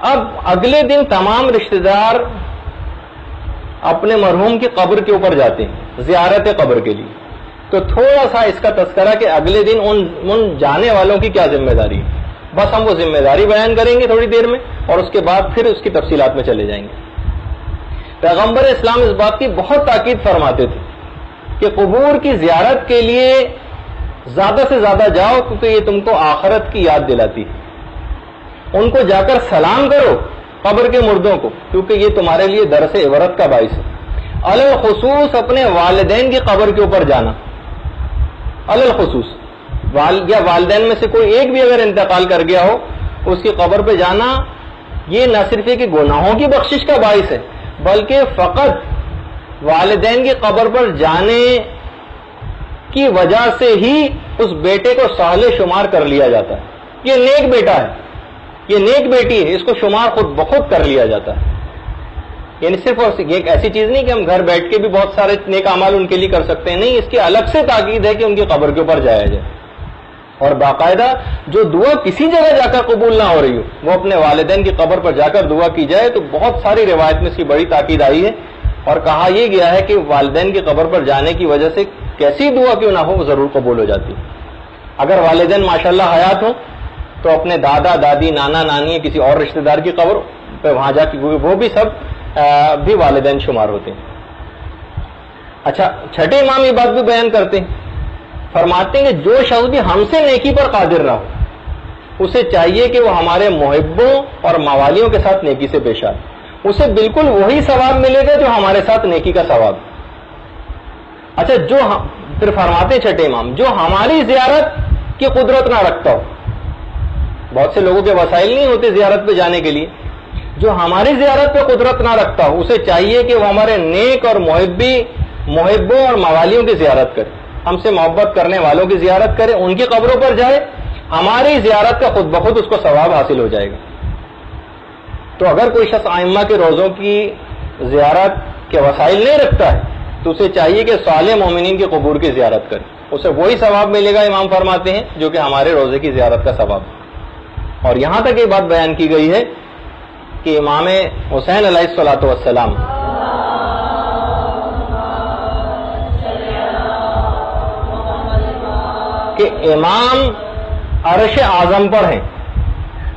اب اگلے دن تمام رشتہ دار اپنے مرحوم کی قبر کے اوپر جاتے ہیں زیارت قبر کے لیے. تو تھوڑا سا اس کا تذکرہ کہ اگلے دن ان جانے والوں کی کیا ذمہ داری ہے. بس ہم وہ ذمہ داری بیان کریں گے تھوڑی دیر میں، اور اس کے بعد پھر اس کی تفصیلات میں چلے جائیں گے. پیغمبر اسلام اس بات کی بہت تاکید فرماتے تھے کہ قبور کی زیارت کے لیے زیادہ سے زیادہ جاؤ، کیونکہ یہ تم کو آخرت کی یاد دلاتی ہے. ان کو جا کر سلام کرو قبر کے مردوں کو، کیونکہ یہ تمہارے لیے درس عبرت کا باعث ہے. الخصوص اپنے والدین کی قبر کے اوپر جانا، الخصوص یا والدین میں سے کوئی ایک بھی اگر انتقال کر گیا ہو اس کی قبر پہ جانا، یہ نہ صرف یہ کہ گناہوں کی بخشش کا باعث ہے، بلکہ فقط والدین کی قبر پر جانے کی وجہ سے ہی اس بیٹے کو صالح شمار کر لیا جاتا ہے. یہ نیک بیٹا ہے، یہ نیک بیٹی ہے، اس کو شمار خود بخود کر لیا جاتا ہے. یعنی صرف ایک ایسی چیز نہیں کہ ہم گھر بیٹھ کے بھی بہت سارے نیک اعمال ان کے لیے کر سکتے ہیں، نہیں، اس کی الگ سے تاکید ہے کہ ان کی قبر کے اوپر جایا جائے. اور باقاعدہ جو دعا کسی جگہ جا کر قبول نہ ہو رہی ہو وہ اپنے والدین کی قبر پر جا کر دعا کی جائے. تو بہت ساری روایت میں اس کی بڑی تاکید آئی ہے، اور کہا یہ گیا ہے کہ والدین کی قبر پر جانے کی وجہ سے کیسی دعا کیوں نہ ہو وہ ضرور قبول ہو جاتی ہے. اگر والدین ماشاءاللہ حیات ہوں تو اپنے دادا دادی نانا نانی کسی اور رشتہ دار کی قبر پہ وہاں جا کے وہ بھی سب بھی والدین شمار ہوتے ہیں. اچھا، چھٹے امام یہ بات بھی بیان کرتے ہیں، فرماتے ہیں کہ جو شخص بھی ہم سے نیکی پر قادر رہا اسے چاہیے کہ وہ ہمارے محبوں اور موالیوں کے ساتھ نیکی سے پیش آئے. اسے بالکل وہی ثواب ملے گا جو ہمارے ساتھ نیکی کا ثواب. اچھا، پھر فرماتے ہیں چھٹے امام جو ہماری زیارت کی قدرت نہ رکھتا ہو، بہت سے لوگوں کے وسائل نہیں ہوتے زیارت پہ جانے کے لیے، جو ہماری زیارت پہ قدرت نہ رکھتا ہو اسے چاہیے کہ وہ ہمارے نیک اور محبوں اور موالیوں کی زیارت کرے، ہم سے محبت کرنے والوں کی زیارت کرے، ان کی قبروں پر جائے. ہماری زیارت کا خود بخود اس کو ثواب حاصل ہو جائے گا. تو اگر کوئی شخص ائمہ کے روضوں کی زیارت کے وسائل نہیں رکھتا ہے تو اسے چاہیے کہ صالح مومنین کی قبور کی زیارت کرے، اسے وہی ثواب ملے گا امام فرماتے ہیں جو کہ ہمارے روزے کی زیارت کا ثواب. اور یہاں تک یہ بات بیان کی گئی ہے کہ امام حسین علیہ الصلوۃ والسلام کہ امام عرش اعظم پر ہیں،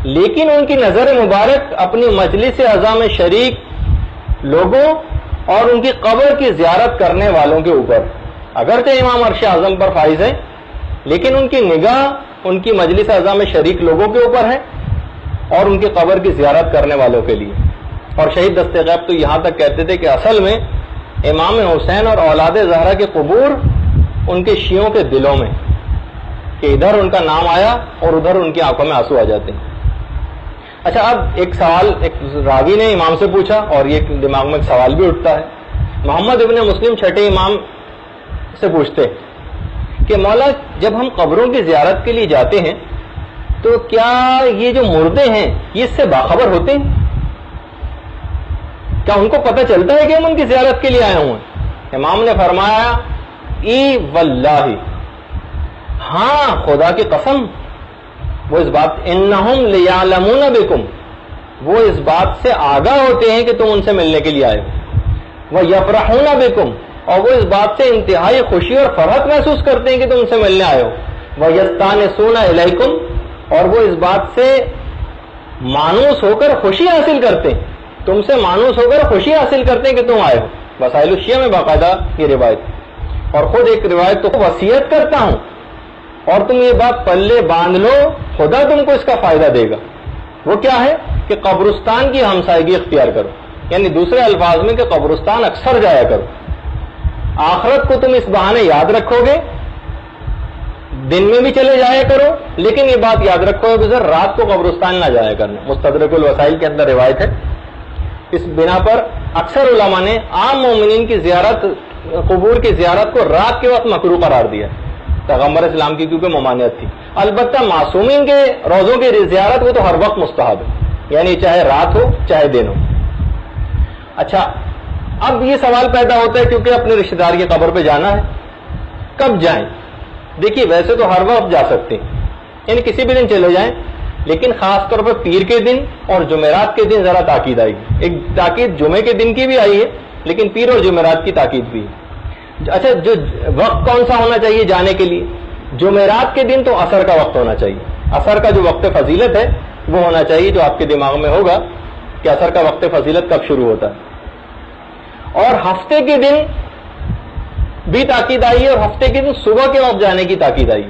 لیکن ان کی نظر مبارک اپنی مجلس اعضاء میں شریک لوگوں اور ان کی قبر کی زیارت کرنے والوں کے اوپر. اگرچہ امام عرش اعظم پر فائز ہیں لیکن ان کی نگاہ ان کی مجلس اعضاء میں شریک لوگوں کے اوپر ہے اور ان کی قبر کی زیارت کرنے والوں کے لیے. اور شہید دست غیب تو یہاں تک کہتے تھے کہ اصل میں امام حسین اور اولاد زہرا کے قبور ان کے شیعوں کے دلوں میں، کہ ادھر ان کا نام آیا اور ادھر ان کی آنکھوں میں آنسو آ جاتے ہیں. اچھا، اب ایک سوال ایک راوی نے امام سے پوچھا اور یہ دماغ میں ایک سوال بھی اٹھتا ہے. محمد ابن مسلم چھٹے امام سے پوچھتے کہ مولا جب ہم قبروں کی زیارت کے لیے جاتے ہیں تو کیا یہ جو مردے ہیں یہ اس سے باخبر ہوتے ہیں؟ کیا ان کو پتہ چلتا ہے کہ ہم ان کی زیارت کے لیے آئے ہوئے ہیں؟ امام نے فرمایا ای واللہ، ہاں خدا کی قسم، وہ اس بات انہم لیعلمون بکم، وہ اس بات سے آگاہ ہوتے ہیں کہ تم ان سے ملنے کے لیے آئے ہو. ویفرحون بکم، اور وہ اس بات سے انتہائی خوشی اور فرحت محسوس کرتے ہیں کہ تم ان سے ملنے آئے ہو. ویستانسون الیکم، اور وہ اس بات سے مانوس ہو کر خوشی حاصل کرتے ہیں، تم سے مانوس ہو کر خوشی حاصل کرتے ہیں کہ تم آئے ہو. وسائل الشیعہ میں باقاعدہ یہ روایت، اور خود ایک روایت تو وصیت کرتا ہوں اور تم یہ بات پلے باندھ لو، خدا تم کو اس کا فائدہ دے گا. وہ کیا ہے کہ قبرستان کی ہمسائیگی اختیار کرو، یعنی دوسرے الفاظ میں کہ قبرستان اکثر جایا کرو. آخرت کو تم اس بہانے یاد رکھو گے، دن میں بھی چلے جایا کرو، لیکن یہ بات یاد رکھو گے رات کو قبرستان نہ جایا کرنا. مستدرک الوسائل کے اندر روایت ہے. اس بنا پر اکثر علماء نے عام مومنین کی زیارت، قبور کی زیارت کو رات کے وقت مکروہ قرار دیا، پیغمبر اسلام کی کیونکہ ممانعت تھی. البتہ معصومین کے روزوں کی زیارت وہ تو ہر وقت مستحب ہے، یعنی چاہے رات ہو چاہے دن ہو. اچھا، اب یہ سوال پیدا ہوتا ہے کیونکہ اپنے رشتہ دار کی قبر پہ جانا ہے، کب جائیں؟ دیکھیے ویسے تو ہر وقت جا سکتے ہیں، یعنی کسی بھی دن چلے جائیں، لیکن خاص طور پر پیر کے دن اور جمعرات کے دن ذرا تاکید آئی. ایک تاکید جمعے کے دن کی بھی آئی ہے لیکن پیر اور جمعرات کی تاکید بھی. اچھا جو وقت کون سا ہونا چاہیے جانے کے لیے؟ جمعرات کے دن تو عصر کا وقت ہونا چاہیے. عصر کا جو وقت فضیلت ہے وہ ہونا چاہیے جو آپ کے دماغ میں ہوگا کہ عصر کا وقت فضیلت کب شروع ہوتا ہے. اور ہفتے کے دن بھی تاکید آئی ہے اور ہفتے کے دن صبح کے وقت جانے کی تاکید آئی.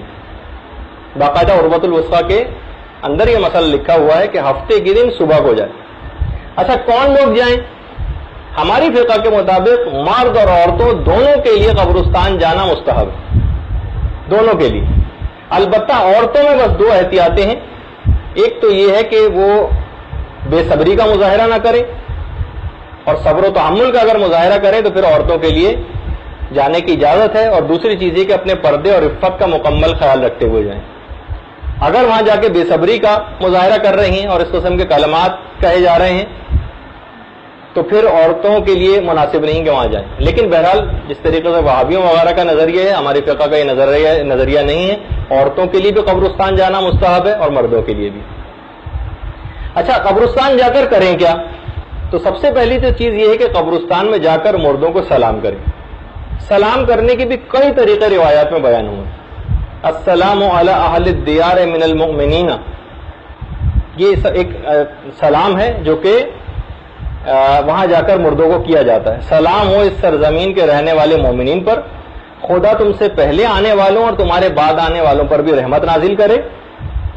باقاعدہ عروۃ الوثقیٰ کے اندر یہ مسئلہ لکھا ہوا ہے کہ ہفتے کے دن صبح کو جائے. اچھا کون لوگ جائیں؟ ہماری فقہ کے مطابق مرد اور عورتوں دونوں کے لیے قبرستان جانا مستحب ہے، دونوں کے لیے. البتہ عورتوں میں بس 2 احتیاطیں ہیں. ایک تو یہ ہے کہ وہ بے صبری کا مظاہرہ نہ کرے، اور صبر و تحمل کا اگر مظاہرہ کرے تو پھر عورتوں کے لیے جانے کی اجازت ہے. اور دوسری چیز یہ کہ اپنے پردے اور عفت کا مکمل خیال رکھتے ہوئے جائیں. اگر وہاں جا کے بے صبری کا مظاہرہ کر رہے ہیں اور اس قسم کے کلمات کہے جا رہے ہیں تو پھر عورتوں کے لیے مناسب نہیں کہ وہاں جائیں. لیکن بہرحال جس طریقے سے وہابیوں وغیرہ کا نظریہ ہے، ہماری فقہ کا یہ نظریہ نہیں ہے. عورتوں کے لیے بھی قبرستان جانا مستحب ہے اور مردوں کے لیے بھی. اچھا قبرستان جا کر کریں کیا؟ تو سب سے پہلی تو چیز یہ ہے کہ قبرستان میں جا کر مردوں کو سلام کریں. سلام کرنے کے بھی کئی طریقے روایات میں بیان ہوئے. السلام علی اہل الدیار من المؤمنین، یہ ایک سلام ہے جو کہ وہاں جا کر مردوں کو کیا جاتا ہے. سلام ہو اس سرزمین کے رہنے والے مومنین پر، خدا تم سے پہلے آنے والوں اور تمہارے بعد آنے والوں پر بھی رحمت نازل کرے،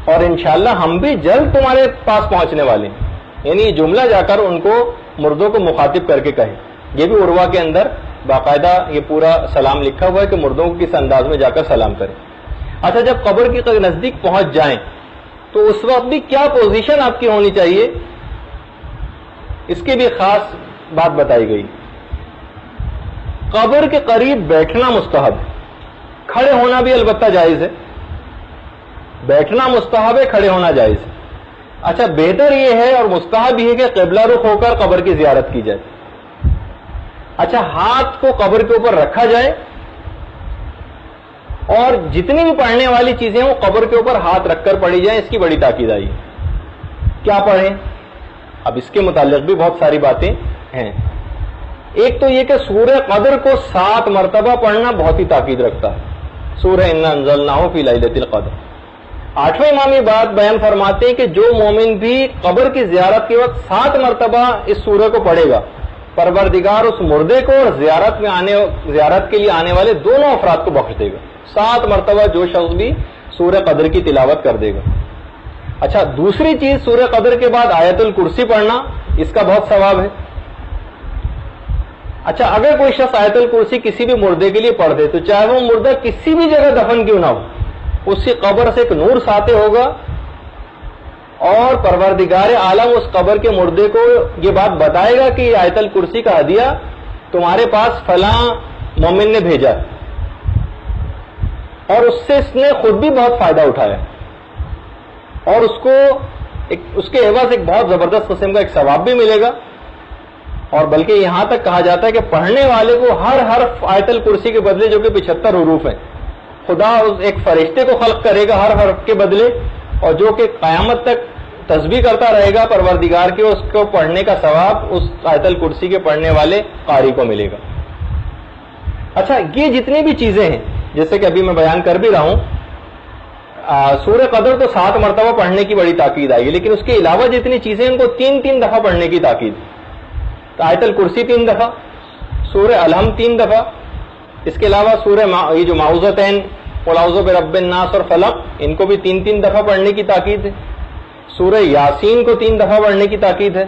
اور انشاءاللہ ہم بھی جلد تمہارے پاس پہنچنے والے ہیں. یعنی یہ جملہ جا کر ان کو مردوں کو مخاطب کر کے کہے. یہ بھی عروہ کے اندر باقاعدہ یہ پورا سلام لکھا ہوا ہے کہ مردوں کو کس انداز میں جا کر سلام کرے. اچھا جب قبر کے نزدیک پہنچ جائیں تو اس وقت بھی کیا پوزیشن آپ کی ہونی چاہیے، اس کی بھی خاص بات بتائی گئی. قبر کے قریب بیٹھنا مستحب ہے، کھڑے ہونا بھی البتہ جائز ہے. بیٹھنا مستحب ہے، کھڑے ہونا جائز ہے. اچھا بہتر یہ ہے اور مستحب یہ ہے کہ قبلہ رخ ہو کر قبر کی زیارت کی جائے. اچھا ہاتھ کو قبر کے اوپر رکھا جائے اور جتنی بھی پڑھنے والی چیزیں وہ قبر کے اوپر ہاتھ رکھ کر پڑھی جائیں. اس کی بڑی تاکید آئی. کیا پڑھیں؟ اب اس کے متعلق بھی بہت ساری باتیں ہیں. ایک تو یہ کہ سورہ قدر کو 7 مرتبہ پڑھنا بہت ہی تاکید رکھتا ہے. سورہ انا انزلناہ فی لیلۃ القدر. 8ویں امام یہ بات بیان فرماتے ہیں کہ جو مومن بھی قبر کی زیارت کے وقت 7 مرتبہ اس سورہ کو پڑھے گا، پروردگار اس مردے کو اور زیارت کے لیے آنے والے دونوں افراد کو بخش دے گا. 7 مرتبہ جو شخص بھی سورہ قدر کی تلاوت کر دے گا. اچھا دوسری چیز سورہ قدر کے بعد آیت الکرسی پڑھنا، اس کا بہت ثواب ہے. اچھا اگر کوئی شخص آیت الکرسی کسی بھی مردے کے لیے پڑھ دے تو چاہے وہ مردہ کسی بھی جگہ دفن کیوں نہ ہو، اس کی قبر سے ایک نور ساطع ہوگا اور پروردگار عالم اس قبر کے مردے کو یہ بات بتائے گا کہ یہ آیت الکرسی کا ہدیہ تمہارے پاس فلاں مومن نے بھیجا اور اس سے اس نے خود بھی بہت فائدہ اٹھایا اور اس کے عوض ایک بہت زبردست قسم کا ایک ثواب بھی ملے گا. اور بلکہ یہاں تک کہا جاتا ہے کہ پڑھنے والے کو ہر حرف آیت الکرسی کے بدلے جو کہ 75 حروف ہیں، خدا ایک فرشتے کو خلق کرے گا ہر حرف کے بدلے، اور جو کہ قیامت تک تسبیح کرتا رہے گا پروردگار کے، اس کو پڑھنے کا ثواب اس آیت الکرسی کے پڑھنے والے قاری کو ملے گا. اچھا یہ جتنی بھی چیزیں ہیں جیسے کہ ابھی میں بیان کر بھی رہا ہوں، سورہ قدر تو 7 مرتبہ پڑھنے کی بڑی تاکید آئی ہے، لیکن اس کے علاوہ جتنی چیزیں ان کو 3 دفعہ پڑھنے کی تاکید. آیت الکرسی 3 دفعہ، سورہ الحم 3 دفعہ، اس کے علاوہ سورہ یہ جو معوذتین قل اعوذ برب الناس اور فلق، ان کو بھی 3 دفعہ پڑھنے کی تاکید ہے. سورہ یاسین کو 3 دفعہ پڑھنے کی تاکید ہے.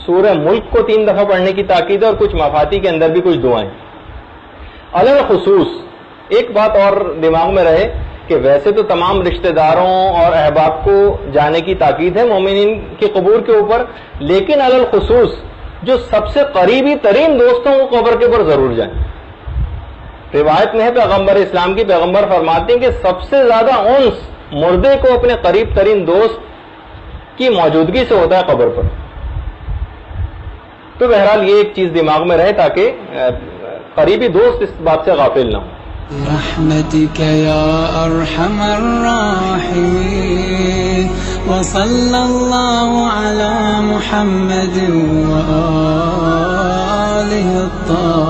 سورہ ملک کو 3 دفعہ پڑھنے کی تاکید ہے، اور کچھ مفاتی کے اندر بھی کچھ دعائیں. علی خصوص ایک بات اور دماغ میں رہے کہ ویسے تو تمام رشتہ داروں اور احباب کو جانے کی تاکید ہے مومنین کی قبور کے اوپر، لیکن علی الخصوص جو سب سے قریبی ترین دوستوں کو قبر کے اوپر ضرور جائیں. روایت میں ہے پیغمبر اسلام کی، پیغمبر فرماتے ہیں کہ سب سے زیادہ انس مردے کو اپنے قریب ترین دوست کی موجودگی سے ہوتا ہے قبر پر. تو بہرحال یہ ایک چیز دماغ میں رہے تاکہ قریبی دوست اس بات سے غافل نہ ہو. برحمتك يا أرحم الراحمين وصلى الله على محمد وآله الطاهرين.